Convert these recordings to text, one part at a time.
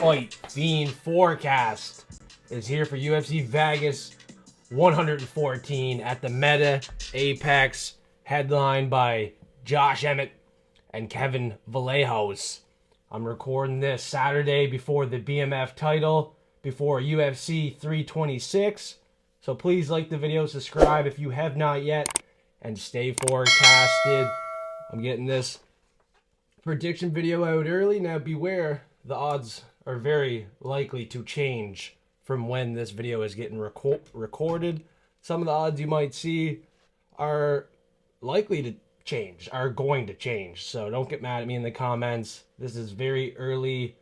Fight Fiend Forecast is here for UFC Vegas 114 at the Meta Apex, headlined by Josh Emmett and Kevin Vallejos. I'm recording this Saturday before the BMF title, before UFC 326. So please like the video, subscribe if you have not yet, and stay forecasted. I'm getting this prediction video out early. Now beware, the odds are very likely to change from when this video is getting recorded. Some of the odds you might see are likely to change, are going to change. So don't get mad at me in the comments. This is very early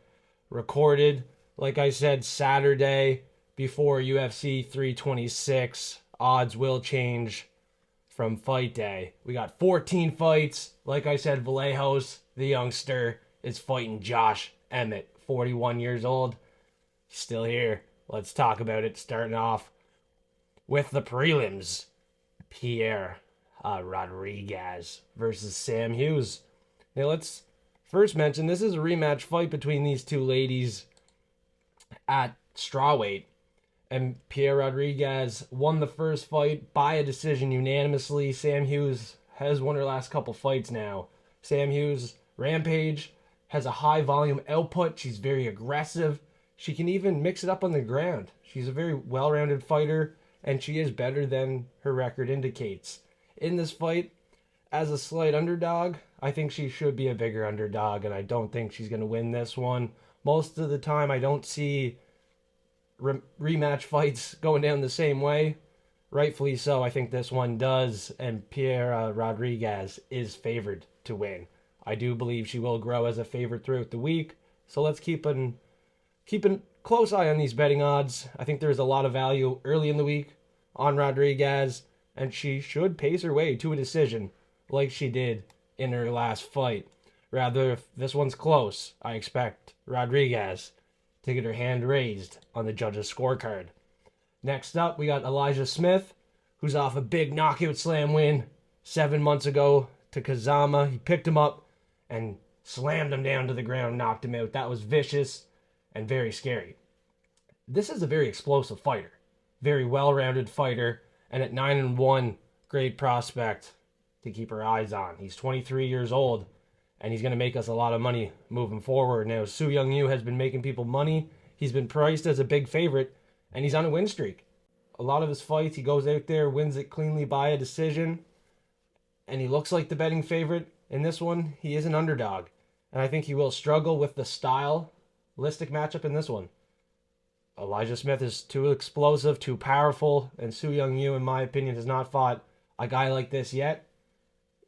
recorded. Like I said, Saturday before UFC 326. Odds will change from fight day. We got 14 fights. Like I said, Vallejos, the youngster, is fighting Josh Emmett, 41 years old. He's still here. Let's talk about it. Starting off with the prelims. Piera Rodriguez versus Sam Hughes. Now let's first mention this is a rematch fight between these two ladies at strawweight. And Piera Rodriguez won the first fight by a decision unanimously. Sam Hughes has won her last couple fights now. Sam Hughes, Rampage, has a high volume output. She's very aggressive. She can even mix it up on the ground. She's a very well-rounded fighter, and she is better than her record indicates. In this fight, as a slight underdog, I think she should be a bigger underdog, and I don't think she's going to win this one. Most of the time, I don't see rematch fights going down the same way. Rightfully so, I think this one does, and Piera Rodriguez is favored to win. I do believe she will grow as a favorite throughout the week, so let's keep a close eye on these betting odds. I think there's a lot of value early in the week on Rodriguez, and she should pace her way to a decision like she did in her last fight. Rather, if this one's close, I expect Rodriguez to get her hand raised on the judges' scorecard. Next up, we got Elijah Smith, who's off a big knockout slam win 7 months ago to Kazama. He picked him up and slammed him down to the ground, knocked him out. That was vicious and very scary. This is a very explosive fighter, very well-rounded fighter, and at 9-1, great prospect to keep our eyes on. He's 23 years old, and he's going to make us a lot of money moving forward. Now, Su Young Yu has been making people money. He's been priced as a big favorite, and he's on a win streak. A lot of his fights, he goes out there, wins it cleanly by a decision, and he looks like the betting favorite. In this one, he is an underdog, and I think he will struggle with the stylistic matchup in this one. Elijah Smith is too explosive, too powerful, and Su Young Yu, in my opinion, has not fought a guy like this yet.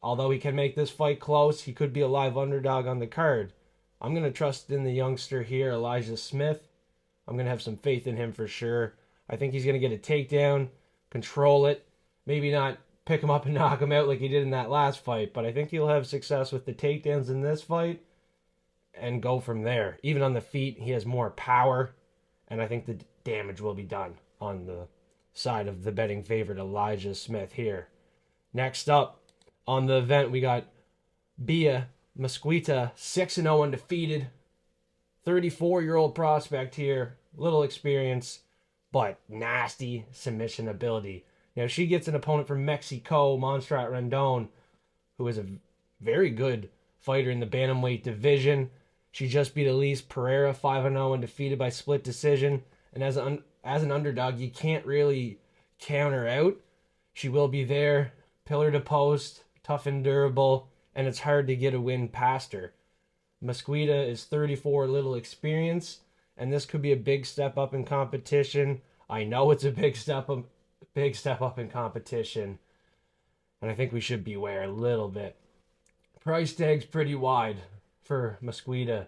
Although he can make this fight close, he could be a live underdog on the card. I'm going to trust in the youngster here, Elijah Smith. I'm going to have some faith in him for sure. I think he's going to get a takedown, control it, maybe not pick him up and knock him out like he did in that last fight, but I think he'll have success with the takedowns in this fight and go from there. Even on the feet, he has more power, and I think the damage will be done on the side of the betting favorite Elijah Smith here. Next up on the event, we got Bia Mesquita, 6-0 undefeated. 34-year-old prospect here, little experience, but nasty submission ability. Now, she gets an opponent from Mexico, Montserrat Rendon, who is a very good fighter in the bantamweight division. She just beat Elise Pereira, 5-0 undefeated by split decision. And as an underdog, you can't really count her out. She will be there, pillar to post, tough and durable, and it's hard to get a win past her. Mesquita is 34, little experience, and this could be a big step up in competition. I know it's a big step up in competition, and I think we should beware a little bit. Price tag's pretty wide for Mesquita.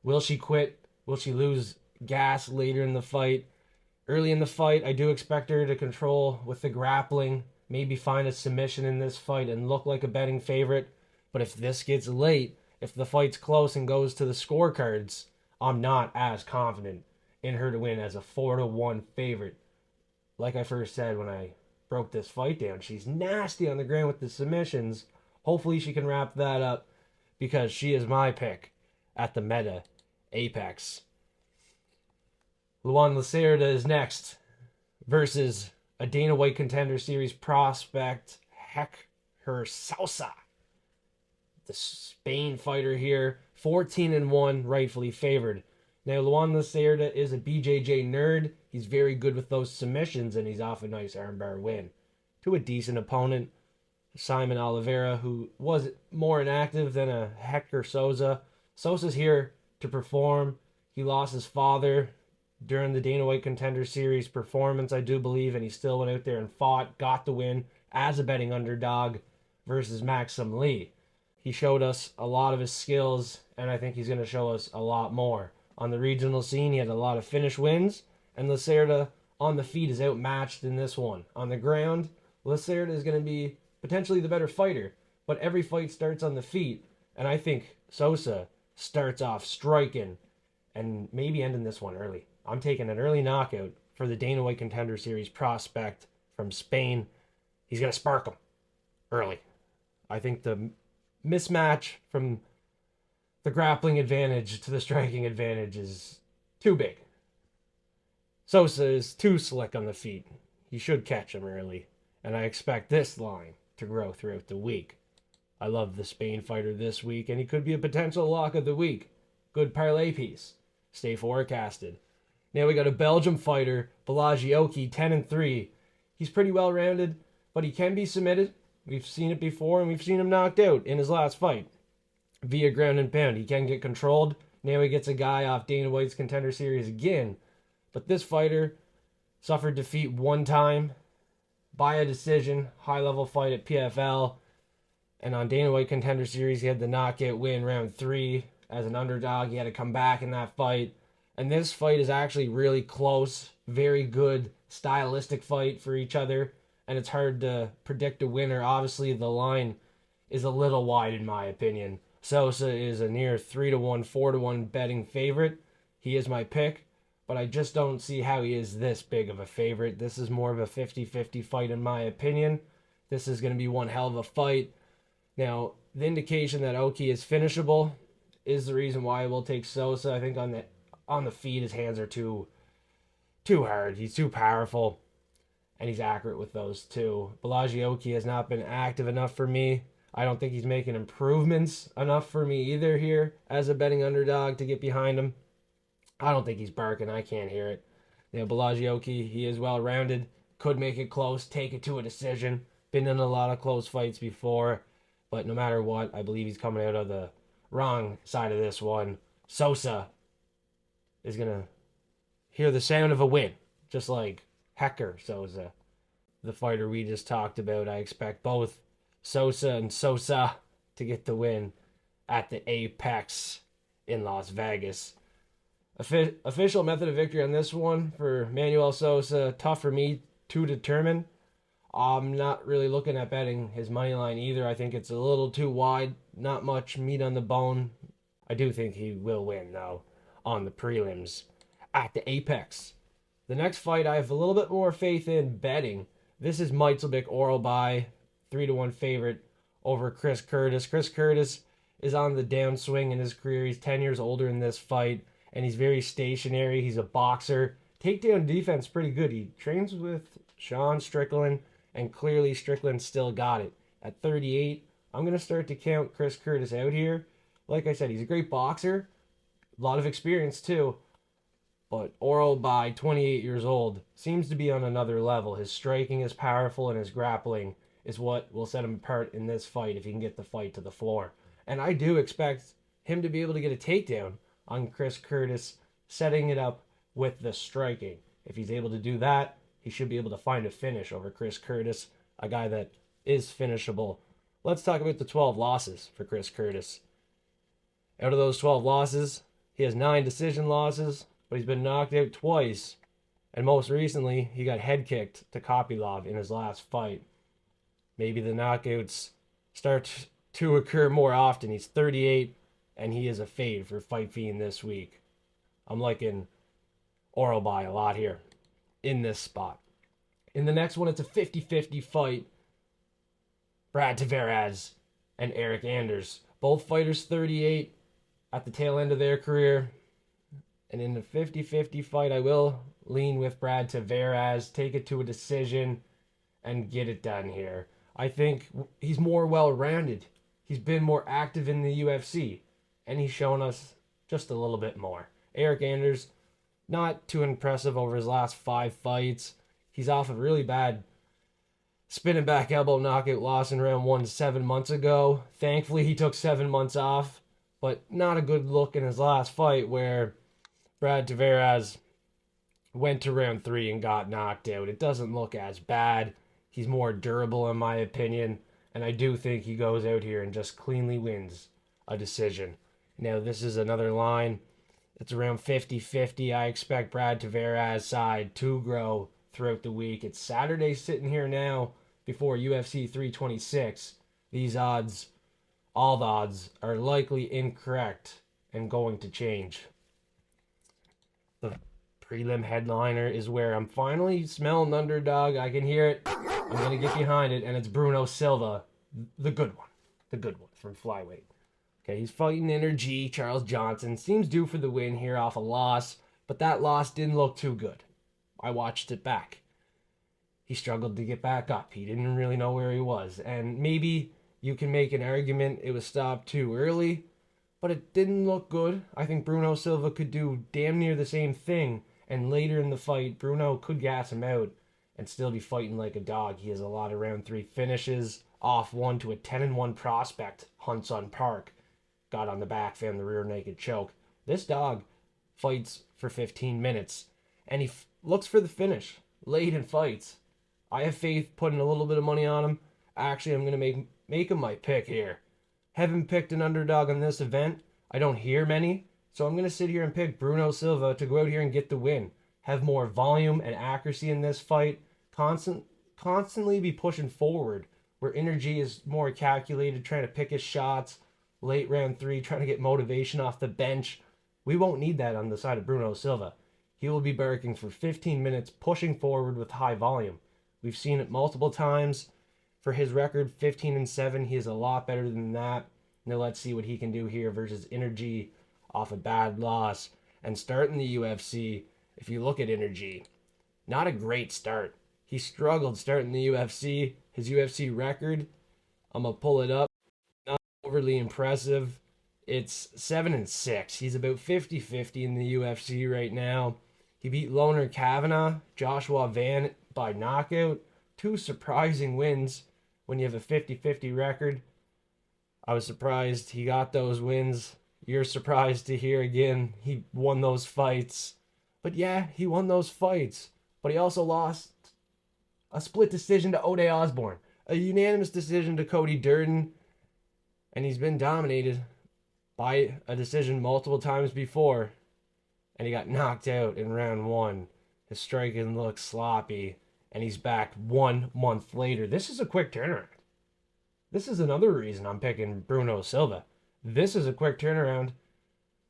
Will she quit? Will she lose gas later in the fight? Early in the fight, I do expect her to control with the grappling, maybe find a submission in this fight and look like a betting favorite. But if this gets late, if the fight's close and goes to the scorecards, I'm not as confident in her to win as a 4-1 favorite. Like I first said when I broke this fight down, she's nasty on the ground with the submissions. Hopefully she can wrap that up because she is my pick at the Meta Apex. Luan Lacerda is next versus a Dana White Contender Series prospect, Hecher Sousa. The Spain fighter here, 14-1, rightfully favored. Now, Luan Lacerda is a BJJ nerd. He's very good with those submissions, and he's off a nice armbar win to a decent opponent, Simon Oliveira, who was more inactive than a Hecher Sousa. Sosa's here to perform. He lost his father during the Dana White Contender Series performance, I do believe, and he still went out there and fought, got the win as a betting underdog versus Maxim Lee. He showed us a lot of his skills, and I think he's going to show us a lot more. On the regional scene, he had a lot of finish wins, and Lacerda on the feet is outmatched in this one. On the ground, Lacerda is going to be potentially the better fighter, but every fight starts on the feet, and I think Sosa starts off striking and maybe ending this one early. I'm taking an early knockout for the Dana White Contender Series prospect from Spain. He's going to spark him early. I think the mismatch from the grappling advantage to the striking advantage is too big. Sosa is too slick on the feet. He should catch him early, and I expect this line to grow throughout the week. I love the Spain fighter this week, and he could be a potential lock of the week. Good parlay piece. Stay forecasted. Now we got a Belgium fighter, Bolaji, 10-3. He's pretty well rounded, but he can be submitted. We've seen it before, and we've seen him knocked out in his last fight via ground and pound. He can get controlled. Now he gets a guy off Dana White's Contender Series again. But this fighter suffered defeat one time by a decision, high-level fight at PFL. And on Dana White Contender Series, he had the knockout win round 3 as an underdog. He had to come back in that fight. And this fight is actually really close. Very good stylistic fight for each other. And it's hard to predict a winner. Obviously, the line is a little wide in my opinion. Sosa is a near 3-1, 4-1 betting favorite. He is my pick. But I just don't see how he is this big of a favorite. This is more of a 50-50 fight in my opinion. This is going to be one hell of a fight. Now, the indication that Oki is finishable is the reason why I will take Sosa. I think on the feet, his hands are too hard. He's too powerful, and he's accurate with those too. Bolaji has not been active enough for me. I don't think he's making improvements enough for me either here as a betting underdog to get behind him. I don't think he's barking. I can't hear it. You know, Bolaji, he is well-rounded. Could make it close, take it to a decision. Been in a lot of close fights before. But no matter what, I believe he's coming out of the wrong side of this one. Sosa is going to hear the sound of a win, just like Hecher Sousa, the fighter we just talked about. I expect both Sosa and Sosa to get the win at the Apex in Las Vegas. Official method of victory on this one for Manuel Sosa, tough for me to determine. I'm not really looking at betting his money line either. I think it's a little too wide, not much meat on the bone. I do think he will win, though, on the prelims at the Apex. The next fight I have a little bit more faith in betting. This is Myktybek Orolbai, 3-1 favorite over Chris Curtis. Chris Curtis is on the downswing in his career. He's 10 years older in this fight, and he's very stationary. He's a boxer. Takedown defense pretty good. He trains with Sean Strickland, and clearly Strickland still got it. At 38, I'm going to start to count Chris Curtis out here. Like I said, he's a great boxer. A lot of experience, too. But Orolbai, 28 years old, seems to be on another level. His striking is powerful, and his grappling is what will set him apart in this fight if he can get the fight to the floor. And I do expect him to be able to get a takedown on Chris Curtis, setting it up with the striking. If he's able to do that, he should be able to find a finish over Chris Curtis, a guy that is finishable. Let's talk about the 12 losses for Chris Curtis. Out of those 12 losses, he has 9 decision losses, but he's been knocked out twice. And most recently, he got head kicked to Kopylov in his last fight. Maybe the knockouts start to occur more often. He's 38, and he is a fade for Fight Fiend this week. I'm liking Orolbai a lot here in this spot. In the next one, it's a 50-50 fight. Brad Tavares and Eryk Anders. Both fighters 38 at the tail end of their career. And in the 50-50 fight, I will lean with Brad Tavares, take it to a decision, and get it done here. I think he's more well-rounded. He's been more active in the UFC, and he's shown us just a little bit more. Eryk Anders, not too impressive over his last 5 fights. He's off a really bad spinning back elbow knockout loss in round 1 7 months ago. Thankfully, he took 7 months off, but not a good look in his last fight where Brad Tavares went to round 3 and got knocked out. It doesn't look as bad. He's more durable in my opinion, and I do think he goes out here and just cleanly wins a decision. Now, this is another line. It's around 50-50. I expect Brad Tavares' side to grow throughout the week. It's Saturday sitting here now before UFC 326. These odds, all the odds, are likely incorrect and going to change. The prelim headliner is where I'm finally smelling underdog. I can hear it. I'm going to get behind it, and it's Bruno Silva, the good one. The good one from flyweight. Okay, he's fighting Energy. Charles Johnson seems due for the win here off a loss, but that loss didn't look too good. I watched it back. He struggled to get back up. He didn't really know where he was, and maybe you can make an argument it was stopped too early, but it didn't look good. I think Bruno Silva could do damn near the same thing, and later in the fight, Bruno could gas him out and still be fighting like a dog. He has a lot of round 3 finishes, off one to a 10-1 prospect, Hunsun Park. Got on the back, found the rear naked choke. This dog fights for 15 minutes, and he looks for the finish late in fights. I have faith putting a little bit of money on him. Actually, I'm going to make him my pick here. Haven't picked an underdog on this event. I don't hear many, so I'm going to sit here and pick Bruno Silva to go out here and get the win. Have more volume and accuracy in this fight. Constantly be pushing forward, where Energy is more calculated, trying to pick his shots. Late round 3, trying to get motivation off the bench. We won't need that on the side of Bruno Silva. He will be barking for 15 minutes, pushing forward with high volume. We've seen it multiple times. For his record, 15-7, he is a lot better than that. Now let's see what he can do here versus Energy off a bad loss. And starting the UFC, if you look at Energy, not a great start. He struggled starting the UFC. His UFC record, I'm going to pull it up. Overly impressive. It's 7-6. He's about 50-50 in the UFC right now. He beat Loner Kavanagh, Joshua Van by knockout. 2 surprising wins when you have a 50-50 record. I was surprised he got those wins. You're surprised to hear again he won those fights. But yeah, he won those fights. But he also lost a split decision to Ode Osborne, a unanimous decision to Cody Durden, and he's been dominated by a decision multiple times before, and he got knocked out in round 1. His striking looks sloppy, and he's back 1 month later. This is a quick turnaround. This is another reason I'm picking Bruno Silva. This is a quick turnaround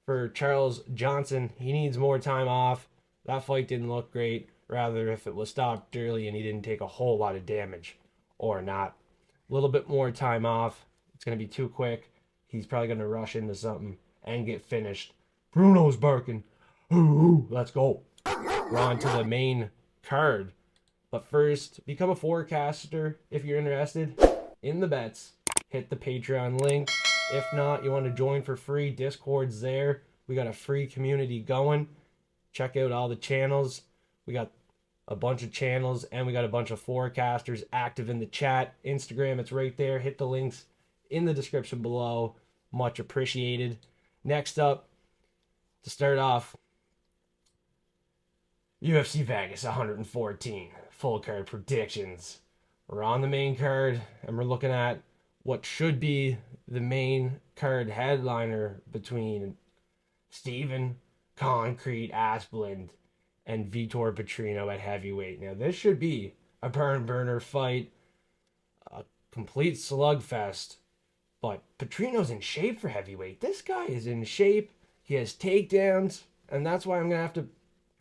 for Charles Johnson. He needs more time off. That fight didn't look great. Rather, if it was stopped early and he didn't take a whole lot of damage or not. A little bit more time off. It's going to be too quick. He's probably going to rush into something and get finished. Bruno's barking. Ooh, let's go. We're on to the main card. But first, become a forecaster if you're interested in the bets. Hit the Patreon link. If not, you want to join for free. Discord's there. We got a free community going. Check out all the channels. We got a bunch of channels and we got a bunch of forecasters active in the chat. Instagram, it's right there. Hit the links in the description below. Much appreciated. Next up, to start off, UFC Vegas 114 full card predictions. We're on the main card and we're looking at what should be the main card headliner between Steven Concrete Asplund and Vitor Petrino at heavyweight. Now this should be a burner fight, a complete slugfest. But Petrino's in shape for heavyweight. This guy is in shape. He has takedowns. And that's why I'm going to have to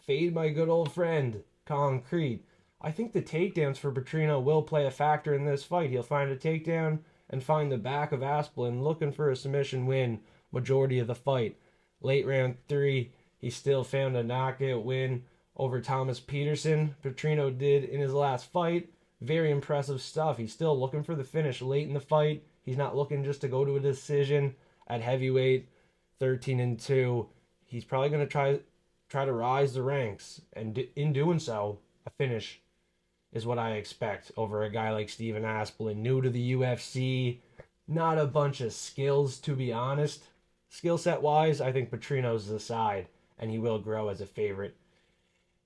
fade my good old friend, Concrete. I think the takedowns for Petrino will play a factor in this fight. He'll find a takedown and find the back of Asplund looking for a submission win majority of the fight. Late round 3, He still found a knockout win over Thomas Peterson. Petrino did in his last fight. Very impressive stuff. He's still looking for the finish late in the fight. He's not looking just to go to a decision at heavyweight, 13-2. He's probably going to try to rise the ranks, and in doing so, a finish is what I expect over a guy like Steven Asplund, new to the UFC. Not a bunch of skills, to be honest. Skill set wise, I think Petrino's the side, and he will grow as a favorite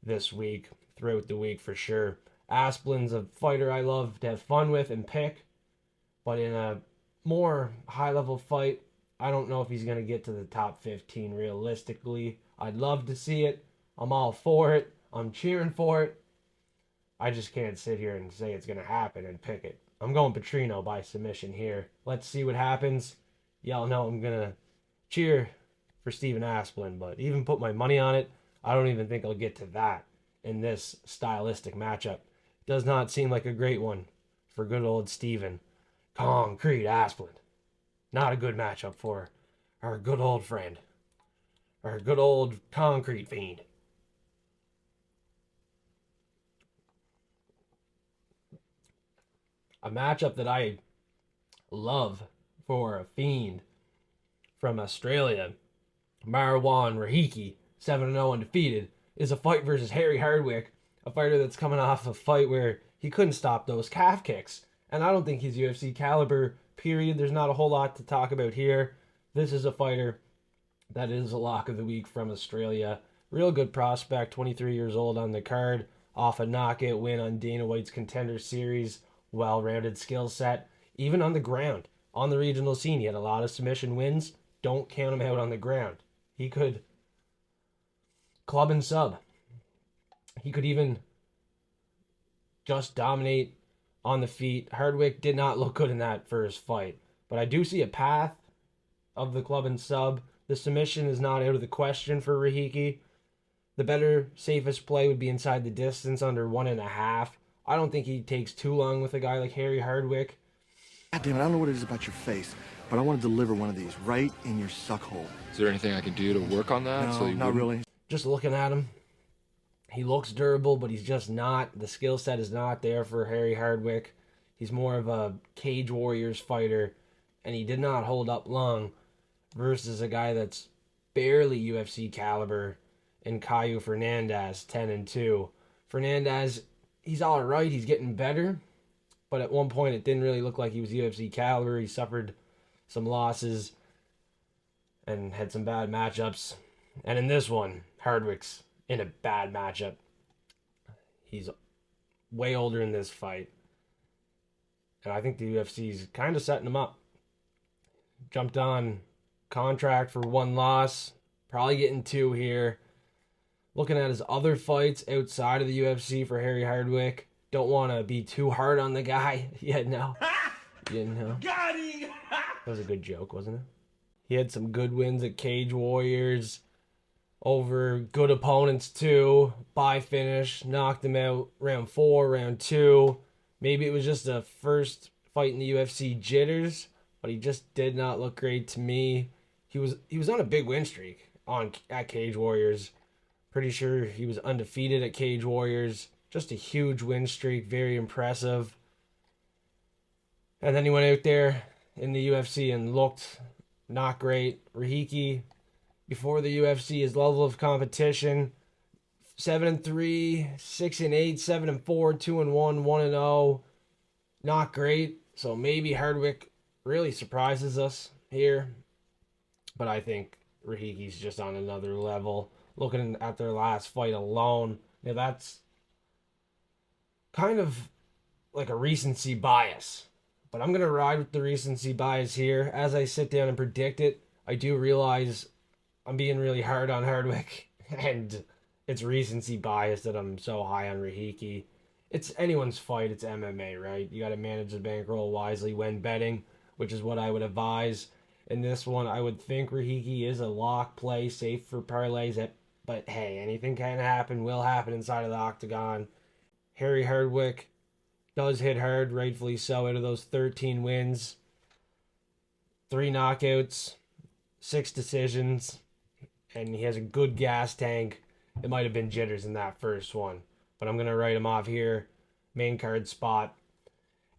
this week, throughout the week for sure. Asplund's a fighter I love to have fun with and pick, but in a more high-level fight, I don't know if he's going to get to the top 15 realistically. I'd love to see it. I'm all for it. I'm cheering for it. I just can't sit here and say it's going to happen and pick it. I'm going Petrino by submission here. Let's see what happens. Y'all know I'm going to cheer for Steven Asplund, but even put my money on it, I don't even think I'll get to that in this stylistic matchup. Does not seem like a great one for good old Steven. Concrete Asplund. Not a good matchup for our good old friend. Our good old concrete fiend. A matchup that I love for a fiend from Australia, Marwan Rahiki, 7-0 undefeated, is a fight versus Hardwick, a fighter that's coming off a fight where he couldn't stop those calf kicks. And I don't think he's UFC caliber, period. There's not a whole lot to talk about here. This is a fighter that is a lock of the week from Australia. Real good prospect, 23 years old on the card, off a knockout win on Dana White's Contender Series. Well-rounded skill set, even on the ground. On the regional scene, he had a lot of submission wins. Don't count him out on the ground. He could club and sub. He could even just dominate on the feet. Hardwick did not look good in that first fight, but I do see a path of the club and sub. The submission is not out of the question for Rahiki. The better, safest play would be inside the distance, under 1.5. I don't think he takes too long with a guy like Hardwick. God damn it, I don't know what it is about your face, but I want to deliver one of these right in your suck hole. Is there anything I can do to work on that? No, not really. Just looking at him, he looks durable, but he's just not. The skill set is not there for Hardwick. He's more of a Cage Warriors fighter, and he did not hold up long versus a guy that's barely UFC caliber in Caio Fernandez, 10-2. Fernandez, he's all right. He's getting better. But at one point, it didn't really look like he was UFC caliber. He suffered some losses and had some bad matchups. And in this one, Hardwick's in a bad matchup. He's way older in this fight. And I think the UFC's kind of setting him up. Jumped on contract for 1 loss. Probably getting 2 here. Looking at his other fights outside of the UFC for Hardwick. Don't want to be too hard on the guy. Yeah, no. You know. Got him! That was a good joke, wasn't it? He had some good wins at Cage Warriors. Over good opponents, too. By finish. Knocked him out round 4, round 2. Maybe it was just a first fight in the UFC jitters. But he just did not look great to me. He was on a big win streak at Cage Warriors. Pretty sure he was undefeated at Cage Warriors. Just a huge win streak. Very impressive. And then he went out there in the UFC and looked not great. Rahiki, before the UFC, his level of competition, 7-3, 6-8, 7-4, 2-1, 1-0. Not great. So maybe Hardwick really surprises us here. But I think Rahiki's just on another level. Looking at their last fight alone, now that's kind of like a recency bias. But I'm going to ride with the recency bias here. As I sit down and predict it, I do realize I'm being really hard on Hardwick. And it's recency bias that I'm so high on Rahiki. It's anyone's fight. It's MMA, right? You got to manage the bankroll wisely when betting, which is what I would advise. In this one, I would think Rahiki is a lock play, safe for parlays. But hey, anything can happen, will happen inside of the octagon. Hardwick does hit hard, rightfully so, out of those 13 wins. 3 knockouts, 6 decisions, and he has a good gas tank. It might have been jitters in that first one, but I'm going to write him off here. Main card spot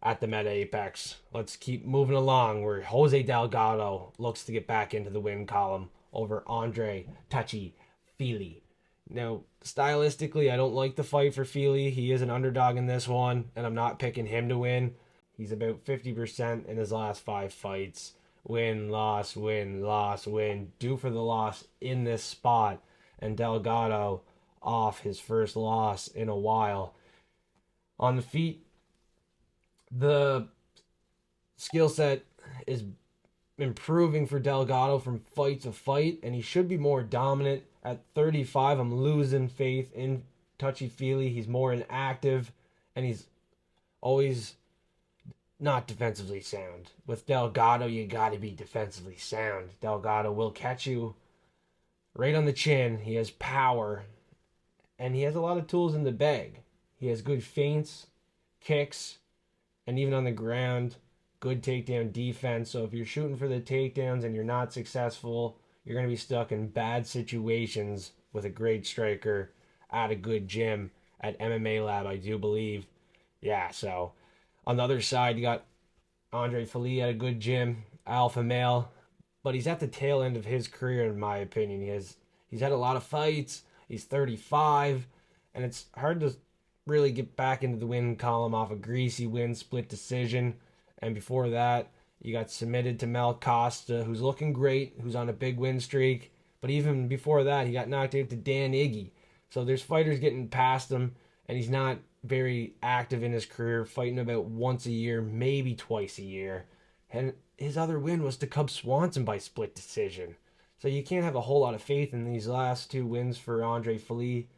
at the Meta Apex. Let's keep moving along where Jose Delgado looks to get back into the win column over Andre Touchy Fili. Now, stylistically, I don't like the fight for Fili. He is an underdog in this one, and I'm not picking him to win. He's about 50% in his last 5 fights. Win, loss, win, loss, win. Due for the loss in this spot. And Delgado off his first loss in a while. On the feet, the skill set is improving for Delgado from fight to fight, and he should be more dominant. At 35, I'm losing faith in touchy-feely. He's more inactive, and he's always not defensively sound. With Delgado, you got to be defensively sound. Delgado will catch you right on the chin. He has power, and he has a lot of tools in the bag. He has good feints, kicks, and even on the ground, good takedown defense. So if you're shooting for the takedowns and you're not successful, you're going to be stuck in bad situations with a great striker at a good gym at MMA Lab, I do believe. Yeah, so on the other side, you got Andre Fili at a good gym, alpha male, but he's at the tail end of his career, in my opinion. He's had a lot of fights. He's 35, and it's hard to really get back into the win column off a greasy win, split decision. And before that, you got submitted to Mel Costa, who's looking great, who's on a big win streak. But even before that, he got knocked out to Dan Iggy. So there's fighters getting past him, and he's not very active in his career, fighting about once a year, maybe twice a year. And his other win was to Cub Swanson by split decision. So you can't have a whole lot of faith in these last 2 wins for Andre Fili.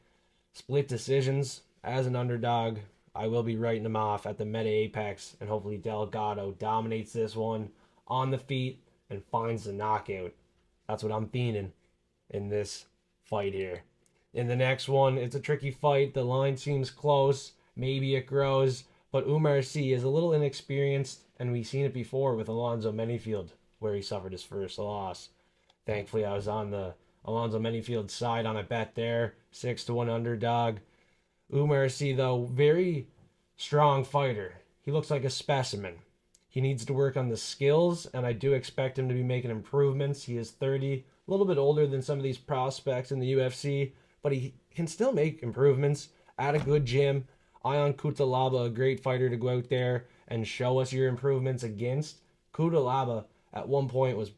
Split decisions. As an underdog, I will be writing him off at the Meta Apex, and hopefully Delgado dominates this one on the feet and finds the knockout. That's what I'm feeling in this fight here. In the next one, it's a tricky fight. The line seems close. Maybe it grows. But Oumar Sy is a little inexperienced, and we've seen it before with Alonzo Menifield, where he suffered his first loss. Thankfully, I was on the Alonzo Menifield side on a bet there. 6-1 underdog. Oumar Sy, though, very strong fighter. He looks like a specimen. He needs to work on the skills, and I do expect him to be making improvements. He is 30, a little bit older than some of these prospects in the UFC, but he can still make improvements at a good gym. Ion Cutelaba, a great fighter to go out there and show us your improvements against. Cutelaba, at one point, was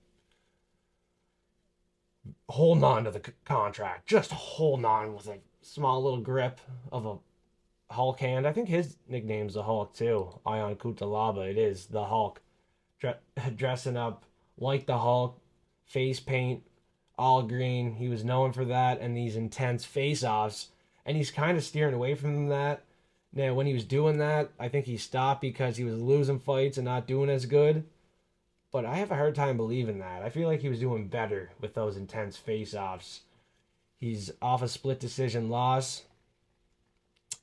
holding on to the contract, just holding on with a small little grip of a Hulk hand. I think his nickname's the Hulk too. Ion Cutelaba. It is the Hulk. Dressing up like the Hulk, face paint, all green. He was known for that and these intense face-offs, and he's kind of steering away from that. Now, when he was doing that, I think he stopped because he was losing fights and not doing as good. But I have a hard time believing that. I feel like he was doing better with those intense face-offs. He's off a split decision loss,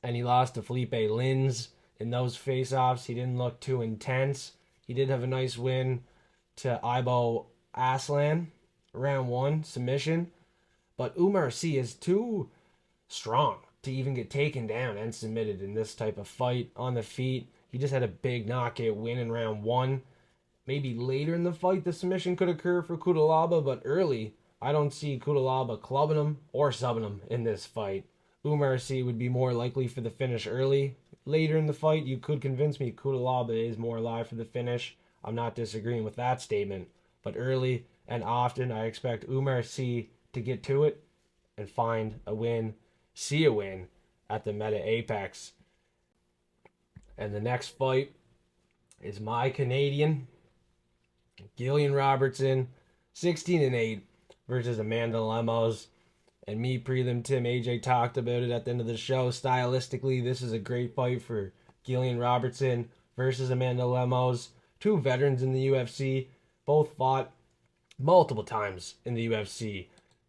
and he lost to Felipe Lins in those face-offs. He didn't look too intense. He did have a nice win to Ibo Aslan, round 1, submission. But Oumar Sy is too strong to even get taken down and submitted in this type of fight on the feet. He just had a big knockout win in round 1. Maybe later in the fight the submission could occur for Cutelaba, but early, I don't see Cutelaba clubbing him or subbing him in this fight. Oumar Sy would be more likely for the finish early. Later in the fight, you could convince me Cutelaba is more alive for the finish. I'm not disagreeing with that statement. But early and often, I expect Oumar Sy to get to it and find a win, see a win at the Meta Apex. And the next fight is my Canadian, Gillian Robertson, 16-8 versus Amanda Lemos. And me, Prelim Tim, AJ talked about it at the end of the show. Stylistically, this is a great fight for Gillian Robertson versus Amanda Lemos. 2 veterans in the UFC, both fought multiple times in the UFC,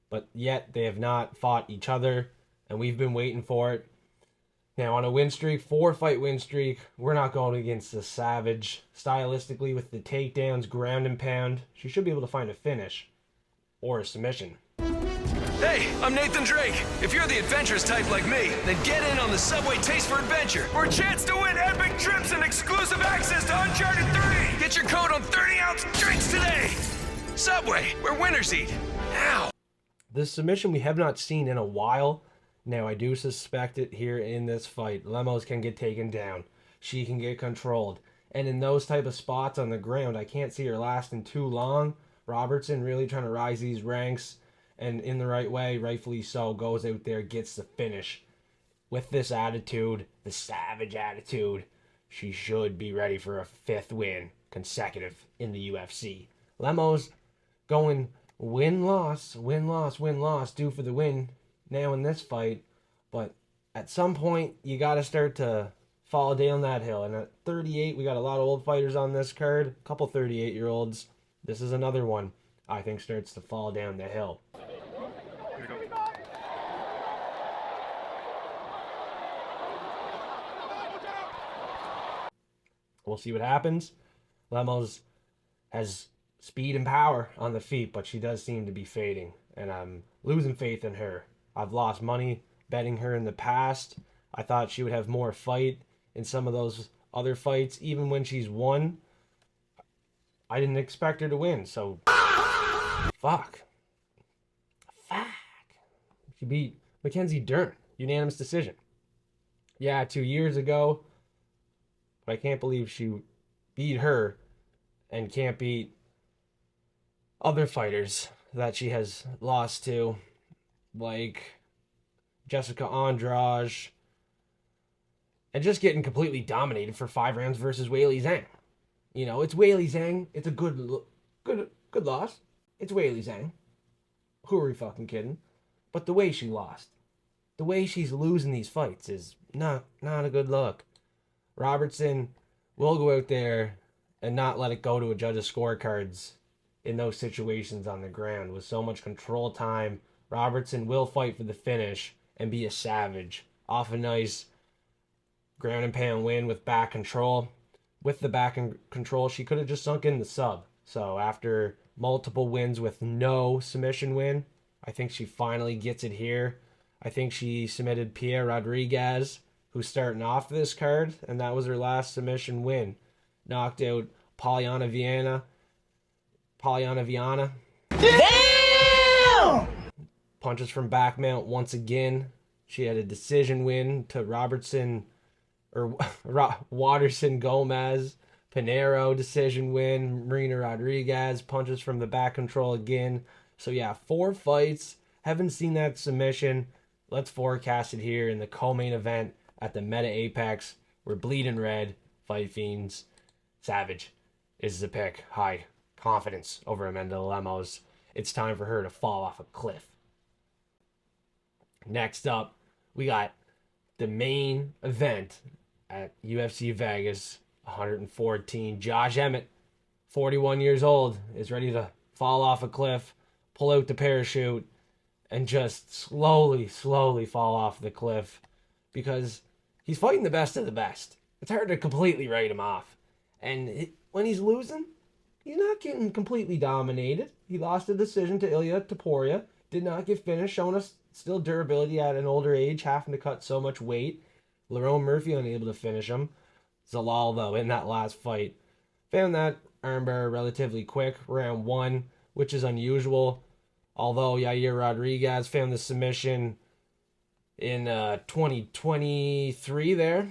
but yet they have not fought each other, and we've been waiting for it. Now, on a win streak, 4-fight win streak, we're not going against the Savage. Stylistically, with the takedowns, ground and pound, she should be able to find a finish or a submission. Hey, I'm Nathan Drake. If you're the adventurous type like me, then get in on the Subway Taste for Adventure for a chance to win epic trips and exclusive access to Uncharted 3. Get your code on 30-ounce drinks today. Subway, where winners eat. Now. This submission we have not seen in a while. Now, I do suspect it here in this fight. Lemos can get taken down. She can get controlled. And in those type of spots on the ground, I can't see her lasting too long. Robertson really trying to rise these ranks. And in the right way, rightfully so, goes out there, gets the finish. With this attitude, the savage attitude, she should be ready for a 5th win consecutive in the UFC. Lemos going win-loss, win-loss, win-loss, due for the win now in this fight. But at some point, you got to start to fall down that hill. And at 38, we got a lot of old fighters on this card, a couple 38-year-olds. This is another one I think starts to fall down the hill. We'll see what happens. Lemos has speed and power on the feet, but she does seem to be fading, and I'm losing faith in her. I've lost money betting her in the past. I thought she would have more fight in some of those other fights. Even when she's won, I didn't expect her to win, so fuck. She beat Mackenzie Dern, unanimous decision. Yeah, 2 years ago, but I can't believe she beat her and can't beat other fighters that she has lost to, like Jessica Andrade, and just getting completely dominated for 5 rounds versus Weili Zhang. You know, it's Weili Zhang. It's a good loss. It's Weili Zhang. Who are we fucking kidding? But the way she lost, the way she's losing these fights is not a good look. Robertson will go out there and not let it go to a judge's scorecards in those situations on the ground. With so much control time, Robertson will fight for the finish and be a savage. Off a nice ground and pound win with back control. With the back and control, she could have just sunk in the sub. So after multiple wins with no submission win, I think she finally gets it here. I think she submitted Piera Rodriguez, who's starting off this card, and that was her last submission win. Knocked out Polyana Viana. Damn! Punches from back mount once again. She had a decision win to Waterson Gomez. Pinheiro decision win. Marina Rodriguez punches from the back control again. So yeah, 4 fights. Haven't seen that submission. Let's forecast it here in the co-main event at the Meta Apex. We're bleeding red. Fight Fiends. Savage is the pick. High confidence over Amanda Lemos. It's time for her to fall off a cliff. Next up, we got the main event at UFC Vegas 114. Josh Emmett, 41 years old, is ready to fall off a cliff, pull out the parachute, and just slowly fall off the cliff because he's fighting the best of the best. It's hard to completely write him off. And when he's losing, he's not getting completely dominated. He lost a decision to Ilya Topuria, did not get finished, showing us still durability at an older age, having to cut so much weight. Lerone Murphy unable to finish him. Zalal, though, in that last fight, found that armbar relatively quick, round 1, which is unusual. Although Yair Rodriguez found the submission in 2023 there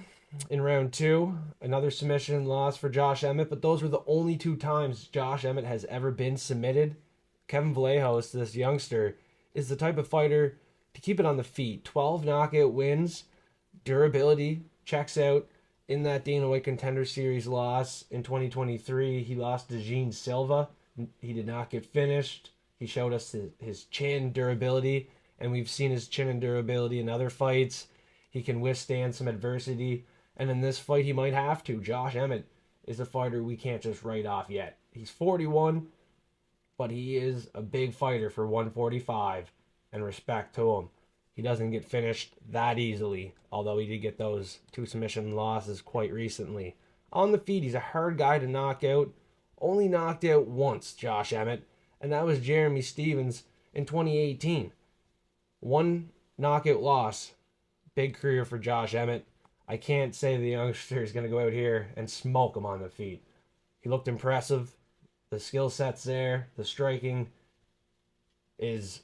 in round 2. Another submission loss for Josh Emmett, but those were the only 2 times Josh Emmett has ever been submitted. Kevin Vallejos, this youngster, is the type of fighter to keep it on the feet. 12 knockout wins. Durability checks out. In that Dana White Contender Series loss in 2023, he lost to Gene Silva. He did not get finished. He showed us his chin durability, and we've seen his chin and durability in other fights. He can withstand some adversity, and in this fight, he might have to. Josh Emmett is a fighter we can't just write off yet. He's 41, but he is a big fighter for 145, and respect to him. He doesn't get finished that easily, although he did get those 2 submission losses quite recently. On the feet, he's a hard guy to knock out. Only knocked out once, Josh Emmett, and that was Jeremy Stevens in 2018. 1 knockout loss. Big career for Josh Emmett. I can't say the youngster is going to go out here and smoke him on the feet. He looked impressive. The skill set's there. The striking is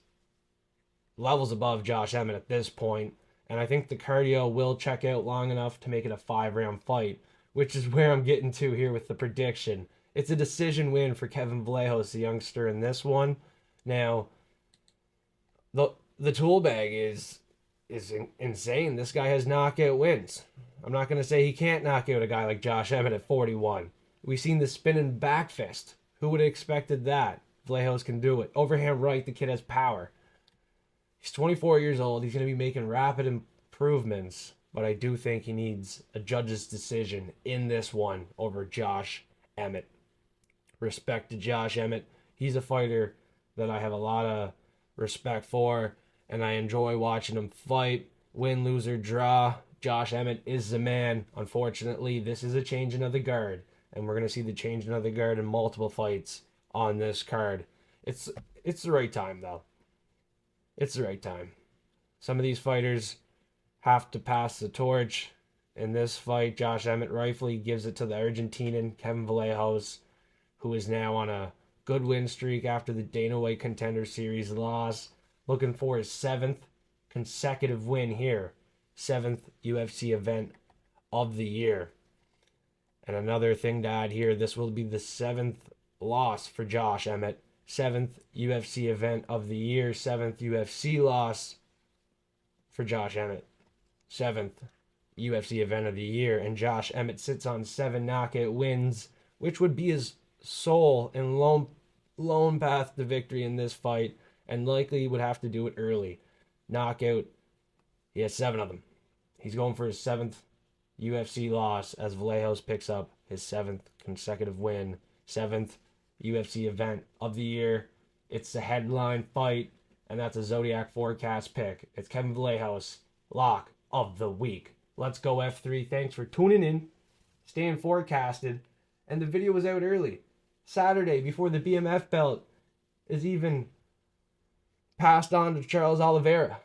levels above Josh Emmett at this point. And I think the cardio will check out long enough to make it a 5-round fight, which is where I'm getting to here with the prediction. It's a decision win for Kevin Vallejos, the youngster, in this one. Now, the tool bag is insane. This guy has knockout wins. I'm not going to say he can't knock out a guy like Josh Emmett at 41. We've seen the spinning back fist. Who would have expected that? Vallejos can do it. Overhand right, the kid has power. He's 24 years old. He's going to be making rapid improvements, but I do think he needs a judge's decision in this one over Josh Emmett. Respect to Josh Emmett. He's a fighter that I have a lot of respect for, and I enjoy watching him fight. Win, lose, or draw, Josh Emmett is the man. Unfortunately, this is a changing of the guard, and we're going to see the changing of the guard in multiple fights on this card. It's the right time, though. It's the right time. Some of these fighters have to pass the torch. In this fight, Josh Emmett rightfully gives it to the Argentinian, Kevin Vallejos, who is now on a good win streak after the Dana White Contender Series loss. Looking for his 7th consecutive win here. 7th UFC event of the year. And another thing to add here, this will be the 7th loss for Josh Emmett. 7th UFC event of the year. 7th UFC loss for Josh Emmett. 7th UFC event of the year. And Josh Emmett sits on 7 knockout wins, which would be his sole and lone path to victory in this fight, and likely would have to do it early. Knockout. He has 7 of them. He's going for his 7th UFC loss as Vallejos picks up his 7th consecutive win. 7th UFC event of the year. It's the headline fight, and that's a Zodiac Forecast pick. It's Kevin Vallejos, lock of the week. Let's go, F3. Thanks for tuning in, staying forecasted, and the video was out early. Saturday, before the BMF belt is even passed on to Charles Oliveira.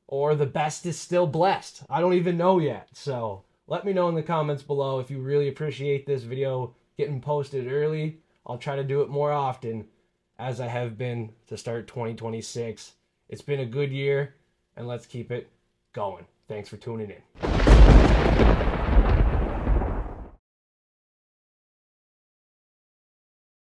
Or the best is still blessed. I don't even know yet. So let me know in the comments below if you really appreciate this video getting posted early. I'll try to do it more often, as I have been to start 2026. It's been a good year, and let's keep it going. Thanks for tuning in.